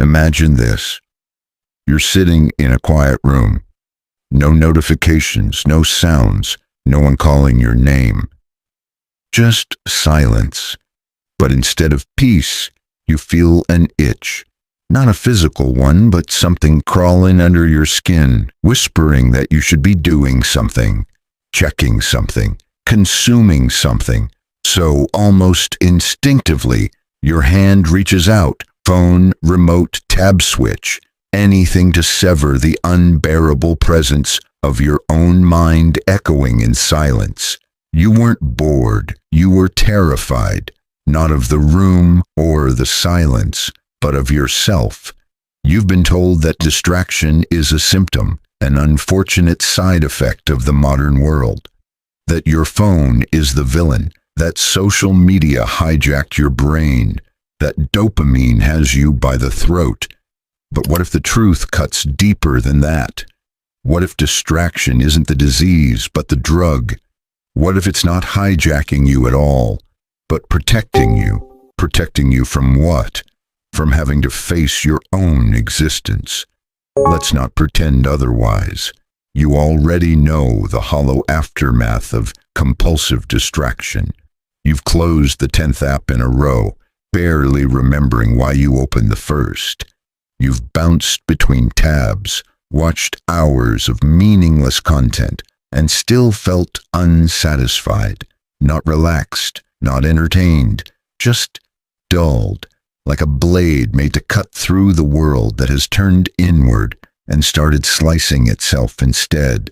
Imagine this. You're sitting in a quiet room. No notifications, no sounds, no one calling your name. Just silence. But instead of peace, you feel an itch. Not a physical one, but something crawling under your skin, whispering that you should be doing something, checking something, consuming something. So almost instinctively, your hand reaches out, phone, remote, tab switch, anything to sever the unbearable presence of your own mind echoing in silence. You weren't bored, you were terrified, not of the room or the silence, but of yourself. You've been told that distraction is a symptom, an unfortunate side effect of the modern world. That your phone is the villain, that social media hijacked your brain, that dopamine has you by the throat. But what if the truth cuts deeper than that? What if distraction isn't the disease, but the drug? What if it's not hijacking you at all, but protecting you? Protecting you from what? From having to face your own existence. Let's not pretend otherwise. You already know the hollow aftermath of compulsive distraction. You've closed the 10th app in a row, barely remembering why you opened the first. You've bounced between tabs, watched hours of meaningless content, and still felt unsatisfied, not relaxed, not entertained, just dulled, like a blade made to cut through the world that has turned inward and started slicing itself instead.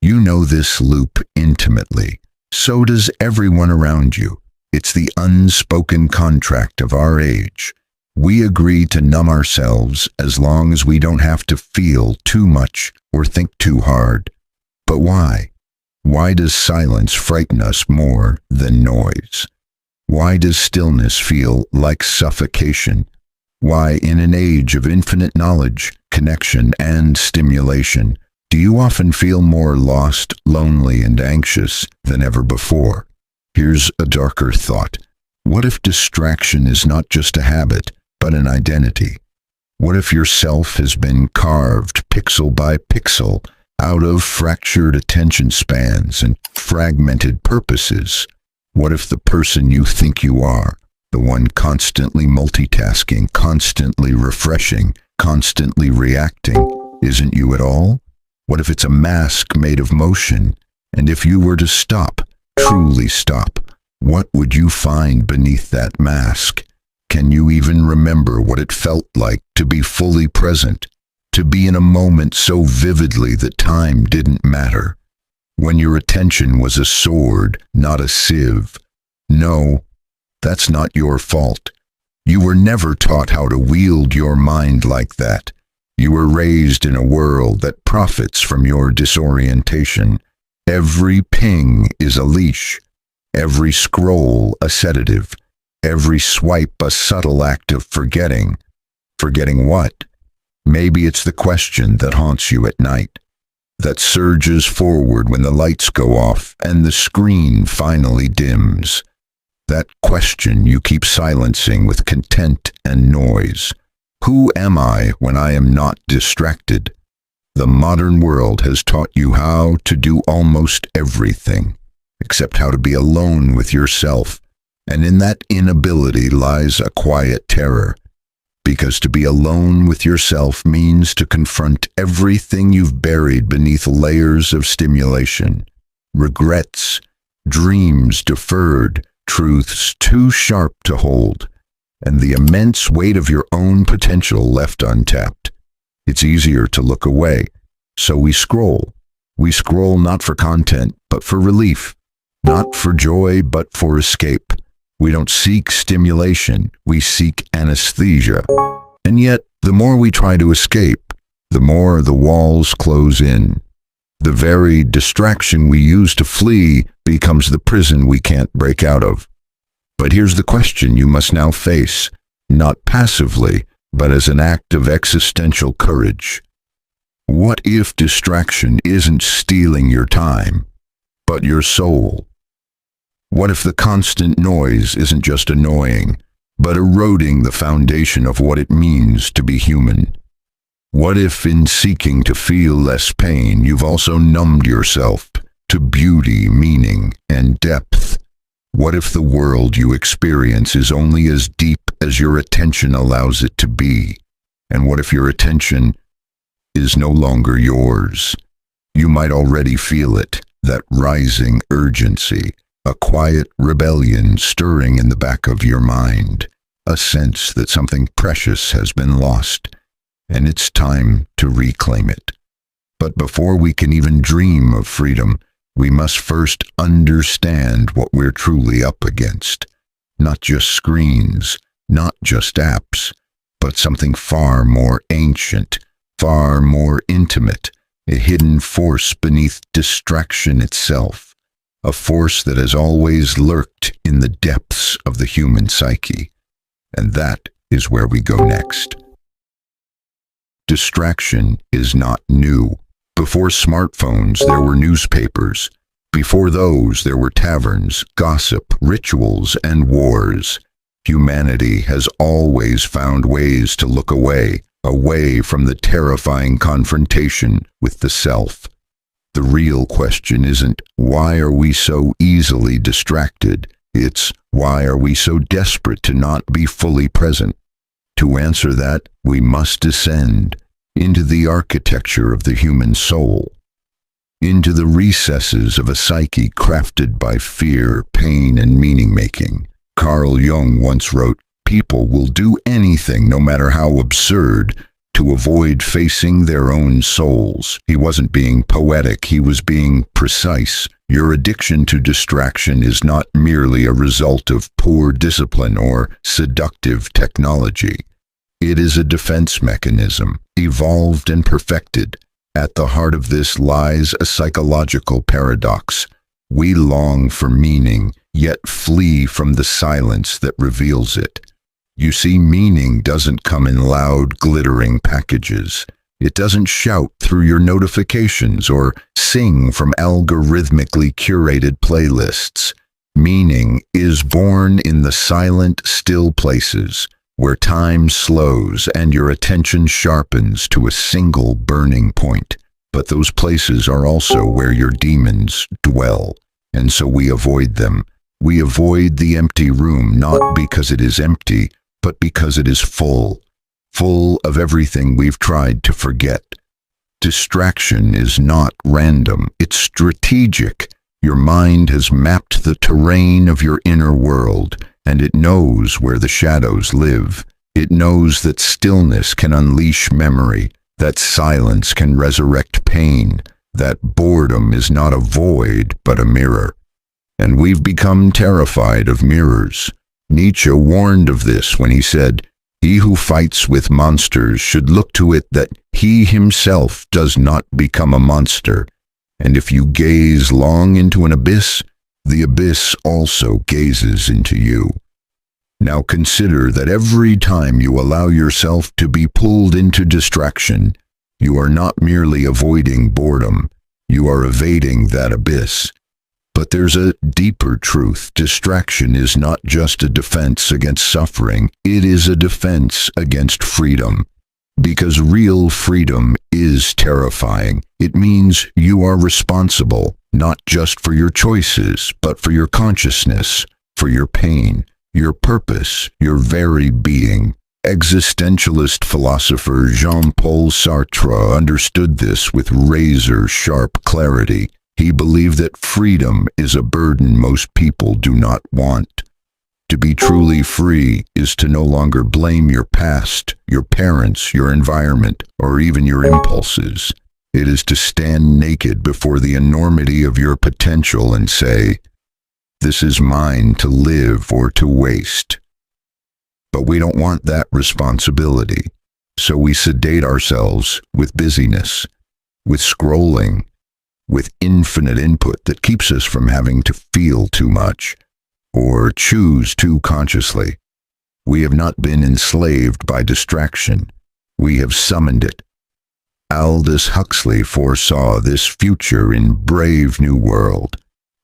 You know this loop intimately. So does everyone around you. It's the unspoken contract of our age. We agree to numb ourselves as long as we don't have to feel too much or think too hard. But why? Why does silence frighten us more than noise? Why does stillness feel like suffocation? Why, in an age of infinite knowledge, connection, and stimulation, do you often feel more lost, lonely, and anxious than ever before? Here's a darker thought. What if distraction is not just a habit, but an identity? What if your self has been carved pixel by pixel out of fractured attention spans and fragmented purposes? What if the person you think you are, the one constantly multitasking, constantly refreshing, constantly reacting, isn't you at all? What if it's a mask made of motion? And if you were to stop, truly stop, what would you find beneath that mask? Can you even remember what it felt like to be fully present, to be in a moment so vividly that time didn't matter? When your attention was a sword, not a sieve. No, that's not your fault. You were never taught how to wield your mind like that. You were raised in a world that profits from your disorientation. Every ping is a leash, every scroll a sedative, every swipe a subtle act of forgetting. Forgetting what? Maybe it's the question that haunts you at night, that surges forward when the lights go off and the screen finally dims. That question you keep silencing with content and noise. Who am I when I am not distracted? The modern world has taught you how to do almost everything, except how to be alone with yourself, and in that inability lies a quiet terror. Because to be alone with yourself means to confront everything you've buried beneath layers of stimulation, regrets, dreams deferred, truths too sharp to hold, and the immense weight of your own potential left untapped. It's easier to look away, so we scroll. We scroll not for content, but for relief, not for joy, but for escape. We don't seek stimulation, we seek anesthesia. And yet, the more we try to escape, the more the walls close in. The very distraction we use to flee becomes the prison we can't break out of. But here's the question you must now face, not passively, but as an act of existential courage. What if distraction isn't stealing your time, but your soul? What if the constant noise isn't just annoying, but eroding the foundation of what it means to be human? What if, in seeking to feel less pain, you've also numbed yourself to beauty, meaning, and depth? What if the world you experience is only as deep as your attention allows it to be? And what if your attention is no longer yours? You might already feel it, that rising urgency, a quiet rebellion stirring in the back of your mind, a sense that something precious has been lost, and it's time to reclaim it. But before we can even dream of freedom, we must first understand what we're truly up against. Not just screens, not just apps, but something far more ancient, far more intimate, a hidden force beneath distraction itself, a force that has always lurked in the depths of the human psyche. And that is where we go next. Distraction is not new. Before smartphones, there were newspapers. Before those, there were taverns, gossip, rituals, and wars. Humanity has always found ways to look away from the terrifying confrontation with the self. The real question isn't, why are we so easily distracted? It's, why are we so desperate to not be fully present? To answer that, we must descend into the architecture of the human soul, into the recesses of a psyche crafted by fear, pain, and meaning-making. Carl Jung once wrote, "People will do anything, no matter how absurd, to avoid facing their own souls." He wasn't being poetic, he was being precise. Your addiction to distraction is not merely a result of poor discipline or seductive technology. It is a defense mechanism, evolved and perfected. At the heart of this lies a psychological paradox. We long for meaning, yet flee from the silence that reveals it. You see, meaning doesn't come in loud, glittering packages. It doesn't shout through your notifications or sing from algorithmically curated playlists. Meaning is born in the silent, still places, where time slows and your attention sharpens to a single burning point. But those places are also where your demons dwell, and so we avoid them. We avoid the empty room not because it is empty, but because it is full of everything we've tried to forget. Distraction is not random, it's strategic. Your mind has mapped the terrain of your inner world, and it knows where the shadows live. It knows that stillness can unleash memory, that silence can resurrect pain, that boredom is not a void but a mirror. And we've become terrified of mirrors. Nietzsche warned of this when he said, "He who fights with monsters should look to it that he himself does not become a monster. And if you gaze long into an abyss, the abyss also gazes into you." Now consider that every time you allow yourself to be pulled into distraction, you are not merely avoiding boredom, you are evading that abyss. But there's a deeper truth. Distraction is not just a defense against suffering, it is a defense against freedom. Because real freedom is terrifying. It means you are responsible, not just for your choices, but for your consciousness, for your pain, your purpose, your very being. Existentialist philosopher Jean-Paul Sartre understood this with razor-sharp clarity. He believed that freedom is a burden most people do not want. To be truly free is to no longer blame your past, your parents, your environment, or even your impulses. It is to stand naked before the enormity of your potential and say, "This is mine to live or to waste." But we don't want that responsibility, so we sedate ourselves with busyness, with scrolling, with infinite input that keeps us from having to feel too much or choose too consciously. We have not been enslaved by distraction. We have summoned it. Aldous Huxley foresaw this future in Brave New World.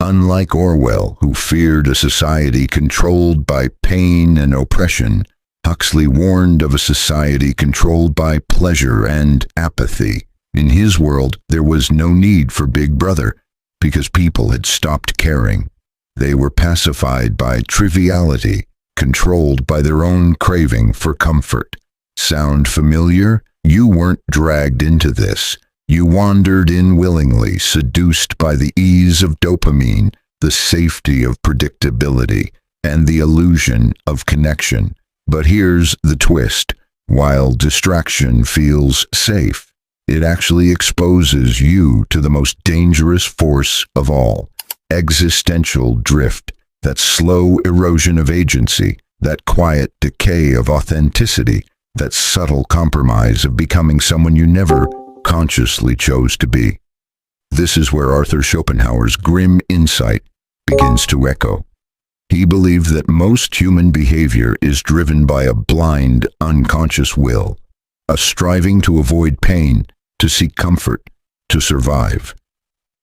Unlike Orwell, who feared a society controlled by pain and oppression, Huxley warned of a society controlled by pleasure and apathy. In his world, there was no need for Big Brother, because people had stopped caring. They were pacified by triviality, controlled by their own craving for comfort. Sound familiar? You weren't dragged into this. You wandered in willingly, seduced by the ease of dopamine, the safety of predictability, and the illusion of connection. But here's the twist. While distraction feels safe, it actually exposes you to the most dangerous force of all: existential drift, that slow erosion of agency, that quiet decay of authenticity, that subtle compromise of becoming someone you never consciously chose to be. This is where Arthur Schopenhauer's grim insight begins to echo. He believed that most human behavior is driven by a blind, unconscious will, a striving to avoid pain, to seek comfort, to survive.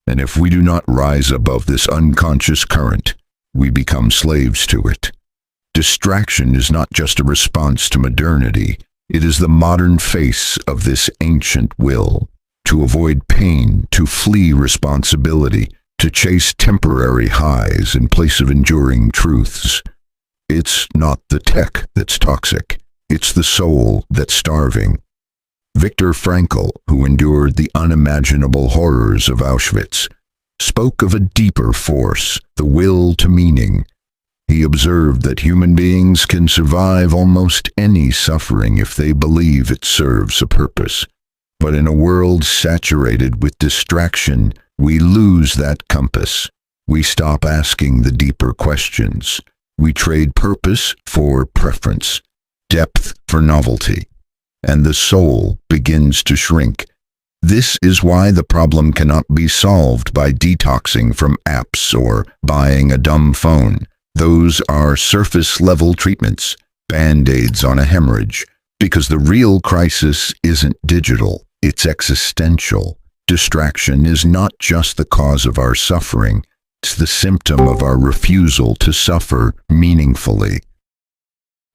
And if we do not rise above this unconscious current, we become slaves to it. Distraction is not just a response to modernity. It is the modern face of this ancient will, to avoid pain, to flee responsibility, to chase temporary highs in place of enduring truths. It's not the tech that's toxic. It's the soul that's starving. Viktor Frankl, who endured the unimaginable horrors of Auschwitz, spoke of a deeper force, the will to meaning. He observed that human beings can survive almost any suffering if they believe it serves a purpose. But in a world saturated with distraction, we lose that compass. We stop asking the deeper questions. We trade purpose for preference, depth for novelty, and the soul begins to shrink. This is why the problem cannot be solved by detoxing from apps or buying a dumb phone. Those are surface-level treatments, band-aids on a hemorrhage, because the real crisis isn't digital, it's existential. Distraction is not just the cause of our suffering, it's the symptom of our refusal to suffer meaningfully.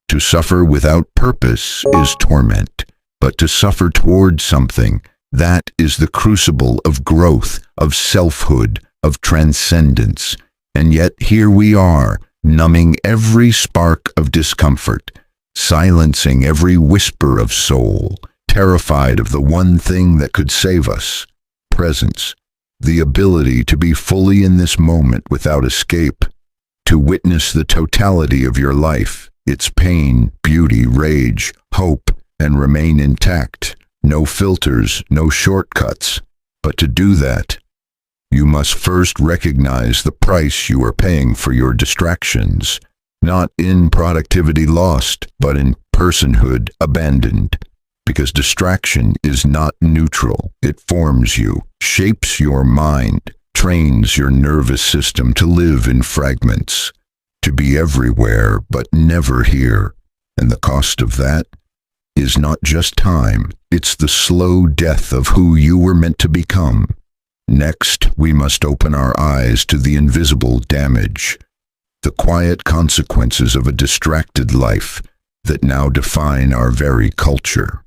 To suffer without purpose is torment, but to suffer toward something, that is the crucible of growth, of selfhood, of transcendence. And yet here we are, numbing every spark of discomfort, silencing every whisper of soul, terrified of the one thing that could save us: presence, the ability to be fully in this moment without escape, to witness the totality of your life, its pain, beauty, rage, hope, and remain intact. No filters, no shortcuts. But to do that, you must first recognize the price you are paying for your distractions, not in productivity lost, but in personhood abandoned. Because distraction is not neutral. It forms you, shapes your mind, trains your nervous system to live in fragments, to be everywhere but never here. And the cost of that is not just time, it's the slow death of who you were meant to become. Next, we must open our eyes to the invisible damage, the quiet consequences of a distracted life that now define our very culture.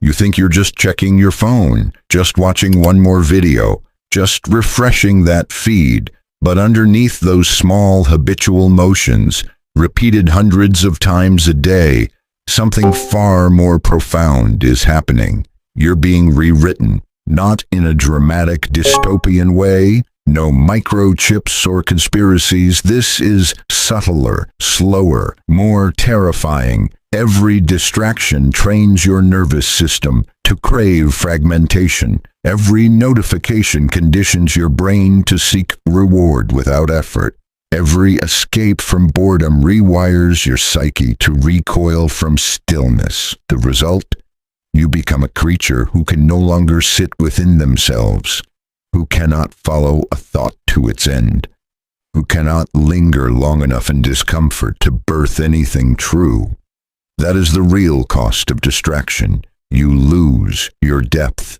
You think you're just checking your phone, just watching one more video, just refreshing that feed, but underneath those small habitual motions, repeated hundreds of times a day, something far more profound is happening. You're being rewritten, not in a dramatic dystopian way, no microchips or conspiracies. This is subtler, slower, more terrifying. Every distraction trains your nervous system to crave fragmentation. Every notification conditions your brain to seek reward without effort. Every escape from boredom rewires your psyche to recoil from stillness. The result? You become a creature who can no longer sit within themselves, who cannot follow a thought to its end, who cannot linger long enough in discomfort to birth anything true. That is the real cost of distraction. You lose your depth.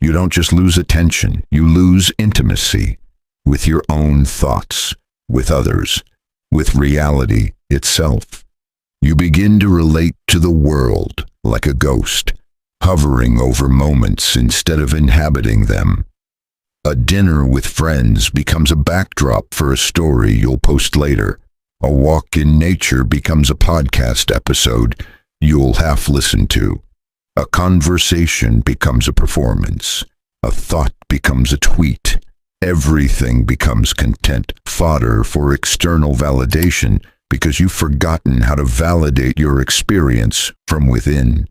You don't just lose attention, you lose intimacy. with your own thoughts, with others, with reality itself. You begin to relate to the world like a ghost, hovering over moments instead of inhabiting them. A dinner with friends becomes a backdrop for a story you'll post later. A walk in nature becomes a podcast episode you'll half listen to. A conversation becomes a performance. A thought becomes a tweet. Everything becomes content fodder for external validation because you've forgotten how to validate your experience from within.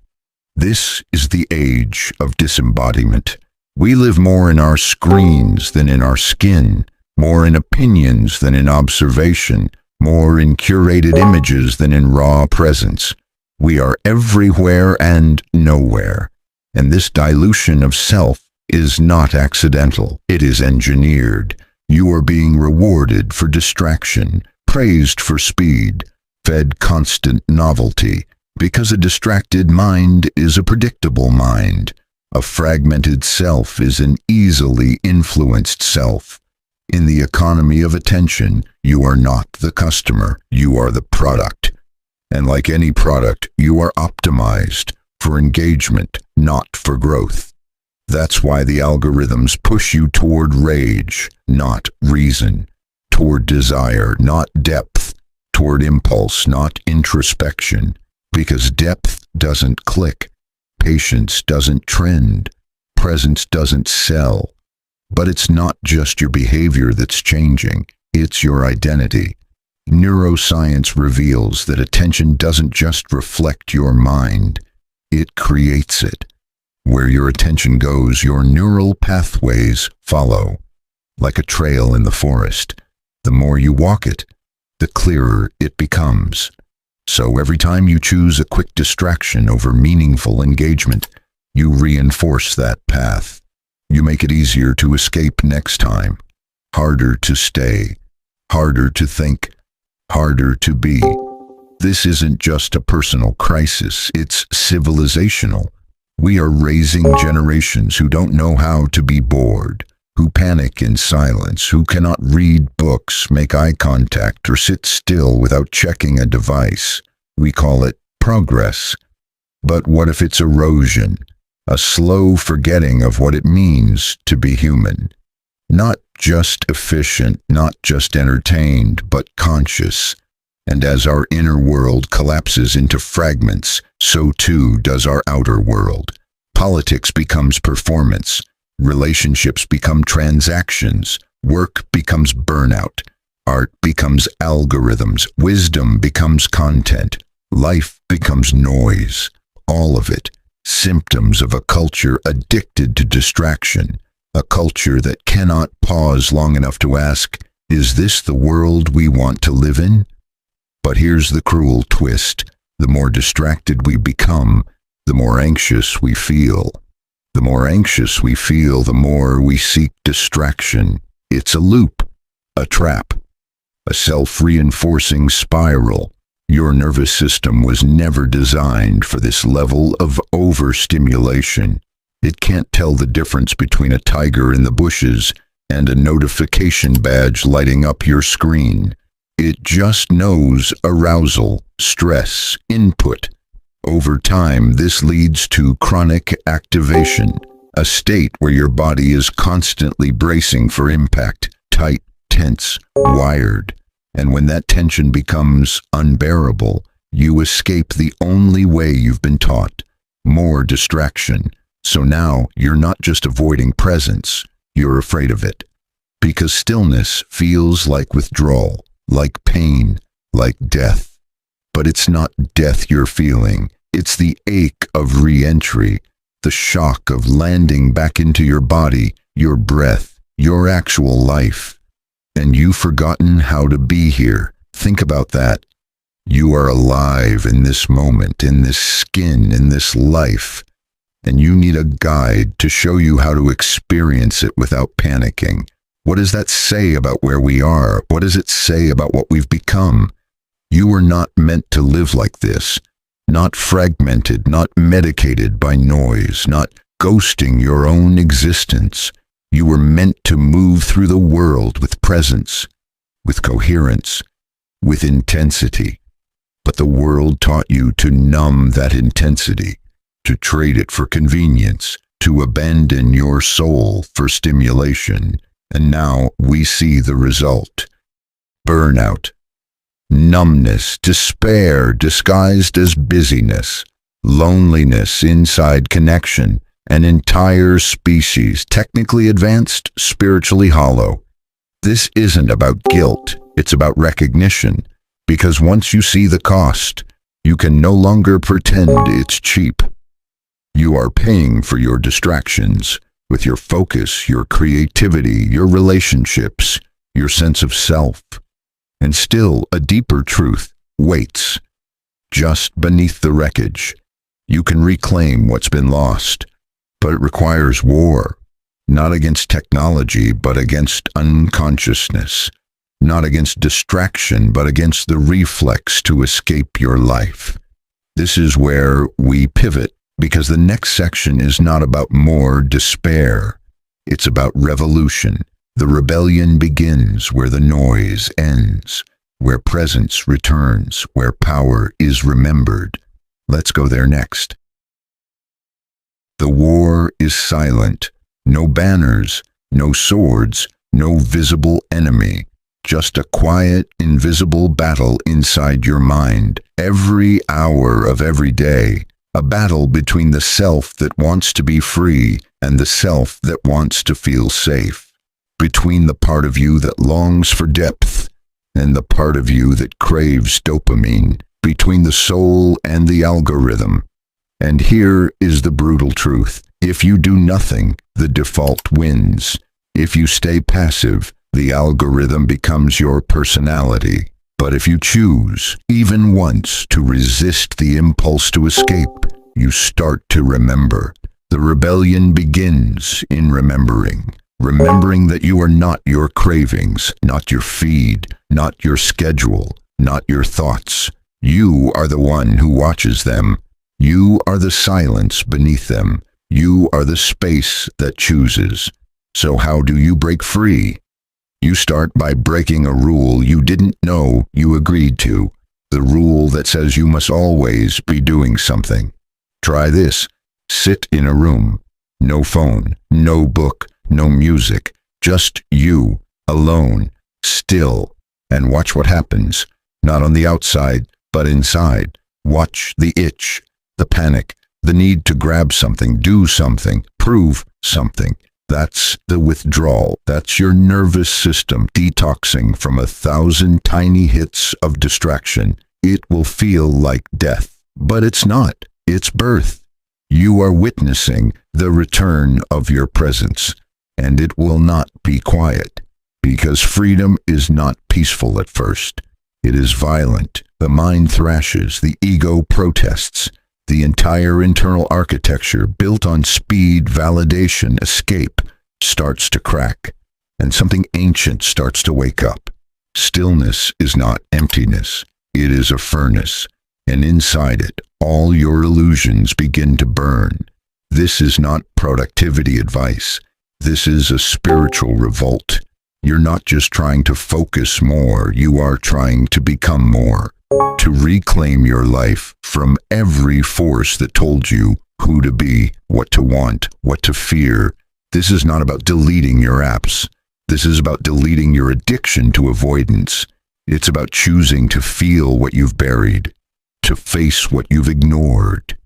This is the age of disembodiment. We live more in our screens than in our skin, more in opinions than in observation, more in curated images than in raw presence. We are everywhere and nowhere, and this dilution of self is not accidental. It is engineered. You are being rewarded for distraction, praised for speed, fed constant novelty, because a distracted mind is a predictable mind. A fragmented self is an easily influenced self. In the economy of attention, you are not the customer, you are the product. And like any product, you are optimized for engagement, not for growth. That's why the algorithms push you toward rage, not reason, toward desire, not depth, toward impulse, not introspection, because depth doesn't click, patience doesn't trend, presence doesn't sell. But it's not just your behavior that's changing, it's your identity. Neuroscience reveals that attention doesn't just reflect your mind, it creates it. Where your attention goes, your neural pathways follow. Like a trail in the forest, the more you walk it, the clearer it becomes. So every time you choose a quick distraction over meaningful engagement, you reinforce that path. You make it easier to escape next time, harder to stay, harder to think, harder to be. This isn't just a personal crisis, it's civilizational. We are raising generations who don't know how to be bored, who panic in silence, who cannot read books, make eye contact, or sit still without checking a device. We call it progress. But what if it's erosion? A slow forgetting of what it means to be human. Not just efficient, not just entertained, but conscious. And as our inner world collapses into fragments, so too does our outer world. Politics becomes performance. Relationships become transactions. Work becomes burnout. Art becomes algorithms. Wisdom becomes content. Life becomes noise. All of it. Symptoms of a culture addicted to distraction. A culture that cannot pause long enough to ask, is this the world we want to live in? But here's the cruel twist. The more distracted we become, the more anxious we feel. The more anxious we feel, the more we seek distraction. It's a loop, a trap, a self-reinforcing spiral. Your nervous system was never designed for this level of overstimulation. It can't tell the difference between a tiger in the bushes and a notification badge lighting up your screen. It just knows arousal, stress, input. Over time, this leads to chronic activation, a state where your body is constantly bracing for impact, tight, tense, wired. And when that tension becomes unbearable, you escape the only way you've been taught, more distraction. So now you're not just avoiding presence, you're afraid of it. Because stillness feels like withdrawal, like pain, like death. But it's not death you're feeling, it's the ache of re-entry, the shock of landing back into your body, your breath, your actual life. And you've forgotten how to be here. Think about that. You are alive in this moment, in this skin, in this life. And you need a guide to show you how to experience it without panicking. What does that say about where we are? What does it say about what we've become? You were not meant to live like this. Not fragmented, not medicated by noise, not ghosting your own existence. You were meant to move through the world with presence, with coherence, with intensity. But the world taught you to numb that intensity, to trade it for convenience, to abandon your soul for stimulation. And now we see the result. Burnout, numbness, despair disguised as busyness, loneliness inside connection, an entire species, technically advanced, spiritually hollow. This isn't about guilt, it's about recognition, because once you see the cost, you can no longer pretend it's cheap. You are paying for your distractions, with your focus, your creativity, your relationships, your sense of self. And still, a deeper truth waits. Just beneath the wreckage, you can reclaim what's been lost, but it requires war, not against technology, but against unconsciousness, not against distraction, but against the reflex to escape your life. This is where we pivot, because the next section is not about more despair. It's about revolution. The rebellion begins where the noise ends, where presence returns, where power is remembered. Let's go there next. The war is silent. No banners, no swords, no visible enemy. Just a quiet, invisible battle inside your mind. Every hour of every day. A battle between the self that wants to be free and the self that wants to feel safe. Between the part of you that longs for depth and the part of you that craves dopamine. Between the soul and the algorithm. And here is the brutal truth. If you do nothing, the default wins. If you stay passive, the algorithm becomes your personality. But if you choose, even once, to resist the impulse to escape, you start to remember. The rebellion begins in remembering. Remembering that you are not your cravings, not your feed, not your schedule, not your thoughts. You are the one who watches them. You are the silence beneath them. You are the space that chooses. So how do you break free? You start by breaking a rule you didn't know you agreed to. The rule that says you must always be doing something. Try this. Sit in a room. No phone, no book, no music. Just you, alone, still. And watch what happens. Not on the outside, but inside. Watch the itch, the panic, the need to grab something, do something, prove something. That's the withdrawal. That's your nervous system detoxing from 1,000 tiny hits of distraction. It will feel like death, but it's not. It's birth. You are witnessing the return of your presence, and it will not be quiet, because freedom is not peaceful at first. It is violent. The mind thrashes, the ego protests. The entire internal architecture, built on speed, validation, escape, starts to crack, and something ancient starts to wake up. Stillness is not emptiness, it is a furnace, and inside it, all your illusions begin to burn. This is not productivity advice. This is a spiritual revolt. You're not just trying to focus more, you are trying to become more. To reclaim your life from every force that told you who to be, what to want, what to fear. This is not about deleting your apps. This is about deleting your addiction to avoidance. It's about choosing to feel what you've buried, to face what you've ignored,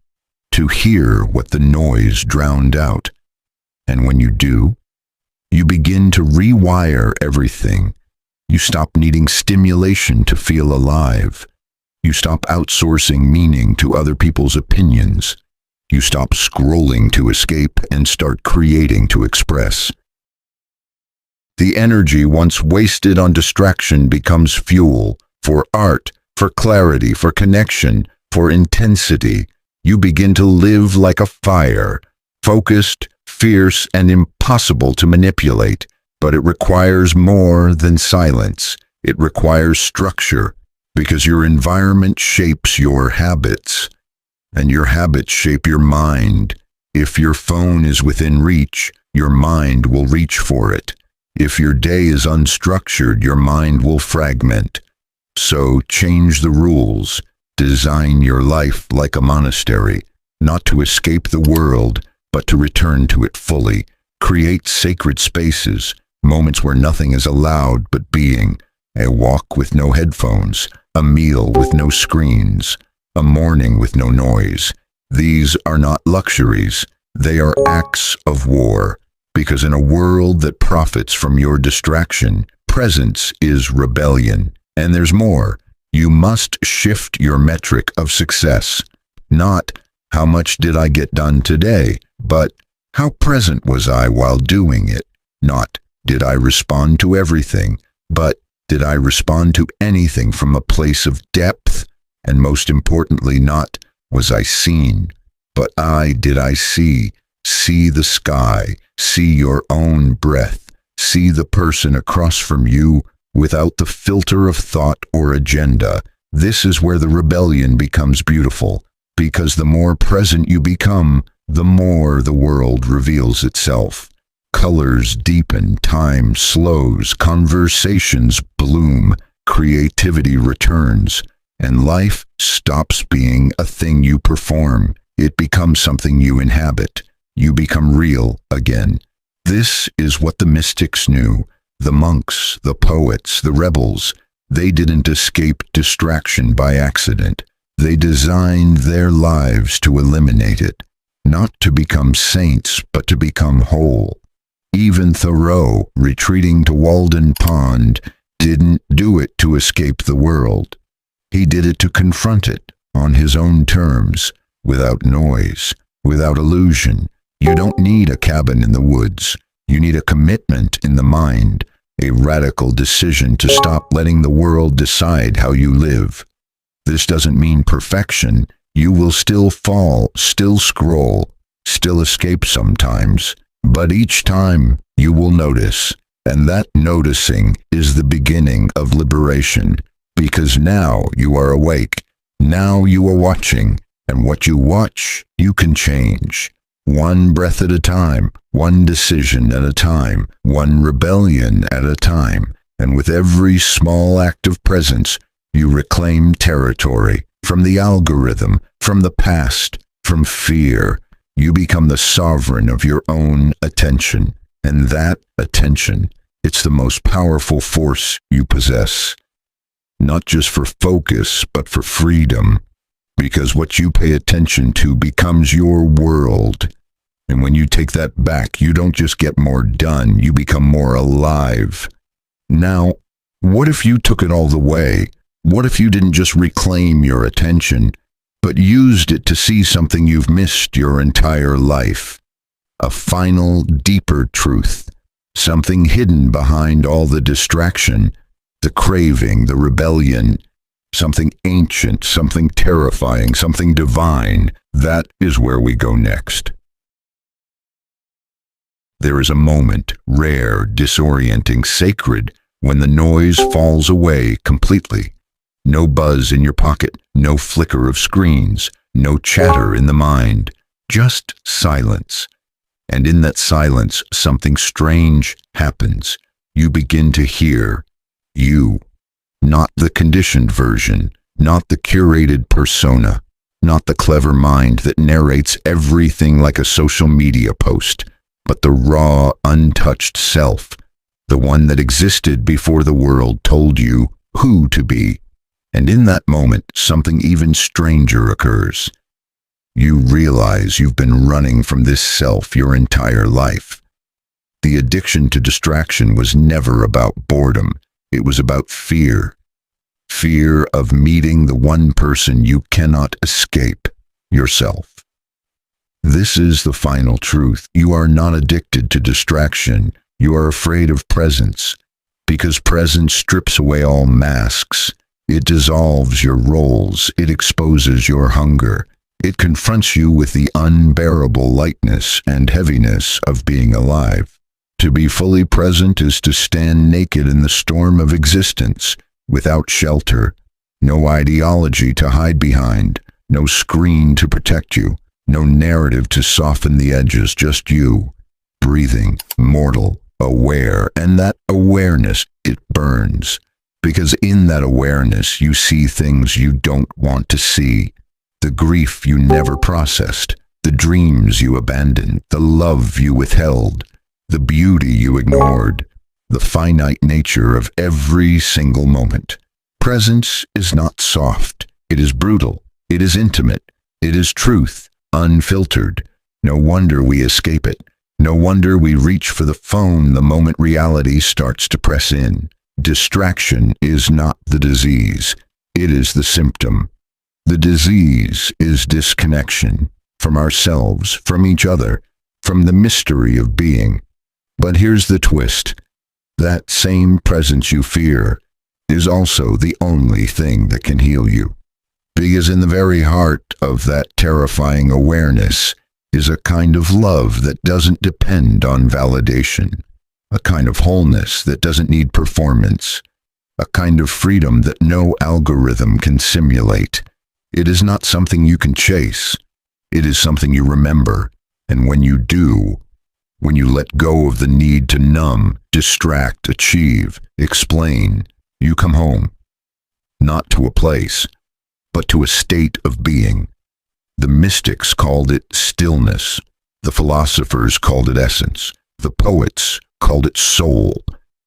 to hear what the noise drowned out. And when you do, you begin to rewire everything. You stop needing stimulation to feel alive. You stop outsourcing meaning to other people's opinions. You stop scrolling to escape and start creating to express. The energy once wasted on distraction becomes fuel for art, for clarity, for connection, for intensity. You begin to live like a fire, focused, fierce, and impossible to manipulate. But it requires more than silence. It requires structure, because your environment shapes your habits, and your habits shape your mind. If your phone is within reach, your mind will reach for it. If your day is unstructured, your mind will fragment. So change the rules. Design your life like a monastery, not to escape the world, but to return to it fully. Create sacred spaces, moments where nothing is allowed but being. A walk with no headphones, a meal with no screens, a morning with no noise. These are not luxuries, they are acts of war. Because in a world that profits from your distraction, presence is rebellion. And there's more. You must shift your metric of success. Not, how much did I get done today? But, how present was I while doing it? Not, did I respond to everything? But, did I respond to anything from a place of depth? And most importantly, not, was I seen? But did I see? See the sky, see your own breath, see the person across from you without the filter of thought or agenda. This is where the rebellion becomes beautiful, because the more present you become, the more the world reveals itself. Colors deepen, time slows, conversations bloom, creativity returns, and life stops being a thing you perform. It becomes something you inhabit. You become real again. This is what the mystics knew. The monks, the poets, the rebels, they didn't escape distraction by accident. They designed their lives to eliminate it, not to become saints, but to become whole. Even Thoreau, retreating to Walden Pond, didn't do it to escape the world. He did it to confront it on his own terms, without noise, without illusion. You don't need a cabin in the woods. You need a commitment in the mind, a radical decision to stop letting the world decide how you live. This doesn't mean perfection. You will still fall, still scroll, still escape sometimes. But each time you will notice, and that noticing is the beginning of liberation, because now you are awake, now you are watching, and what you watch, you can change. One breath at a time, one decision at a time, one rebellion at a time, and with every small act of presence, you reclaim territory from the algorithm, from the past, from fear. You become the sovereign of your own attention, and that attention, it's the most powerful force you possess. Not just for focus, but for freedom, because what you pay attention to becomes your world. And when you take that back, you don't just get more done, you become more alive. Now, what if you took it all the way? What if you didn't just reclaim your attention, but used it to see something you've missed your entire life? A final, deeper truth, something hidden behind all the distraction, the craving, the rebellion, something ancient, something terrifying, something divine. That is where we go next. There is a moment, rare, disorienting, sacred, when the noise falls away completely. No buzz in your pocket, no flicker of screens, no chatter in the mind, just silence. And in that silence, something strange happens. You begin to hear you, not the conditioned version, not the curated persona, not the clever mind that narrates everything like a social media post, but the raw, untouched self, the one that existed before the world told you who to be. And in that moment, something even stranger occurs. You realize you've been running from this self your entire life. The addiction to distraction was never about boredom. It was about fear. Fear of meeting the one person you cannot escape, yourself. This is the final truth. You are not addicted to distraction. You are afraid of presence, because presence strips away all masks. It dissolves your roles. It exposes your hunger. It confronts you with the unbearable lightness and heaviness of being alive. To be fully present is to stand naked in the storm of existence, without shelter, no ideology to hide behind, no screen to protect you, no narrative to soften the edges, just you. breathing, mortal, aware, and that awareness, it burns. Because in that awareness, you see things you don't want to see. The grief you never processed, the dreams you abandoned, the love you withheld, the beauty you ignored, the finite nature of every single moment. Presence is not soft. It is brutal. It is intimate. It is truth, unfiltered. No wonder we escape it. No wonder we reach for the phone the moment reality starts to press in. Distraction is not the disease. It is the symptom. The disease is disconnection from ourselves, from each other, from the mystery of being. But here's the twist. That same presence you fear is also the only thing that can heal you. Because in the very heart of that terrifying awareness is a kind of love that doesn't depend on validation, a kind of wholeness that doesn't need performance, a kind of freedom that no algorithm can simulate. It is not something you can chase. It is something you remember. And when you do, when you let go of the need to numb, distract, achieve, explain, you come home. Not to a place, but to a state of being. The mystics called it stillness. The philosophers called it essence. The poets called it soul.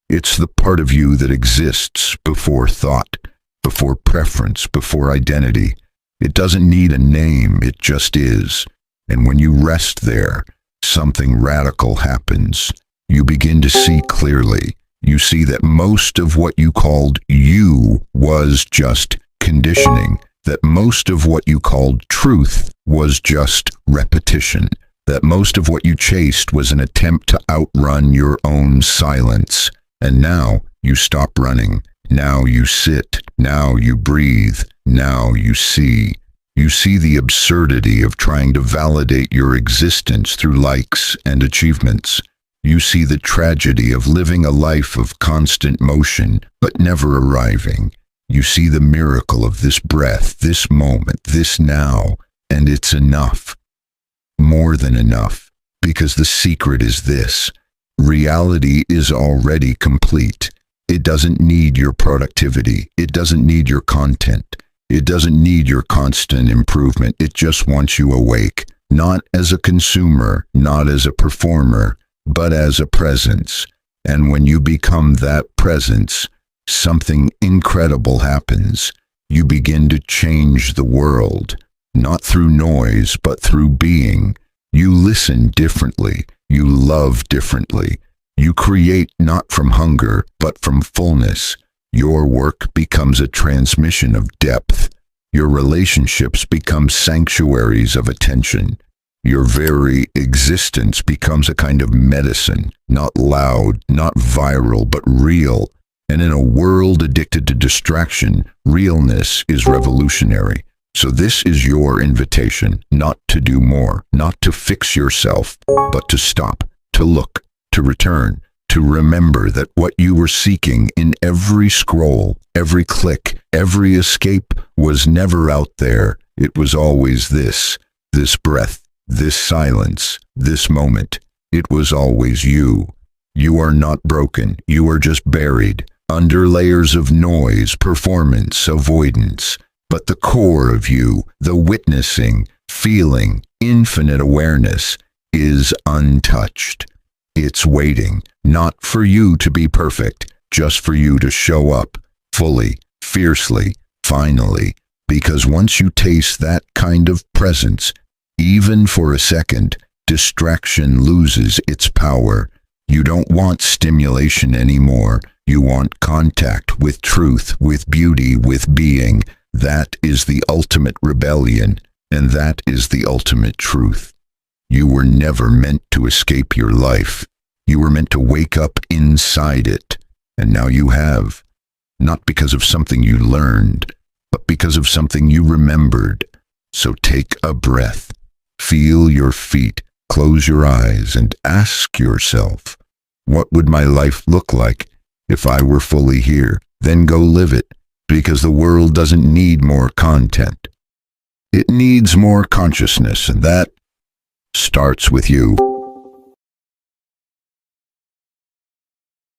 It's the part of you that exists before thought, before preference, before identity. It doesn't need a name, it just is. And when you rest there, something radical happens. You begin to see clearly. You see that most of what you called you was just conditioning, that most of what you called truth was just repetition, that most of what you chased was an attempt to outrun your own silence. And now you stop running. Now you sit. Now you breathe. Now you see. You see the absurdity of trying to validate your existence through likes and achievements. You see the tragedy of living a life of constant motion, but never arriving. You see the miracle of this breath, this moment, this now, and it's enough. More than enough, because the secret is this. Reality is already complete. It doesn't need your productivity. It doesn't need your content. It doesn't need your constant improvement. It just wants you awake, not as a consumer, not as a performer, but as a presence. And when you become that presence, something incredible happens. You begin to change the world, not through noise, but through being. You listen differently. You love differently. You create not from hunger, but from fullness. Your work becomes a transmission of depth. Your relationships become sanctuaries of attention. Your very existence becomes a kind of medicine, not loud, not viral, but real. And in a world addicted to distraction, realness is revolutionary. So this is your invitation, not to do more, not to fix yourself, but to stop, to look, to return, to remember that what you were seeking in every scroll, every click, every escape was never out there. It was always this breath, this silence, this moment. It was always you. You are not broken. You are just buried under layers of noise, performance, avoidance. But the core of you, the witnessing, feeling, infinite awareness, is untouched. It's waiting, not for you to be perfect, just for you to show up, fully, fiercely, finally. Because once you taste that kind of presence, even for a second, distraction loses its power. You don't want stimulation anymore. You want contact with truth, with beauty, with being. That is the ultimate rebellion, and that is the ultimate truth. You were never meant to escape your life. You were meant to wake up inside it, and now you have. Not because of something you learned, but because of something you remembered. So take a breath, feel your feet, close your eyes, and ask yourself, what would my life look like if I were fully here? Then go live it. Because the world doesn't need more content. It needs more consciousness, and that starts with you.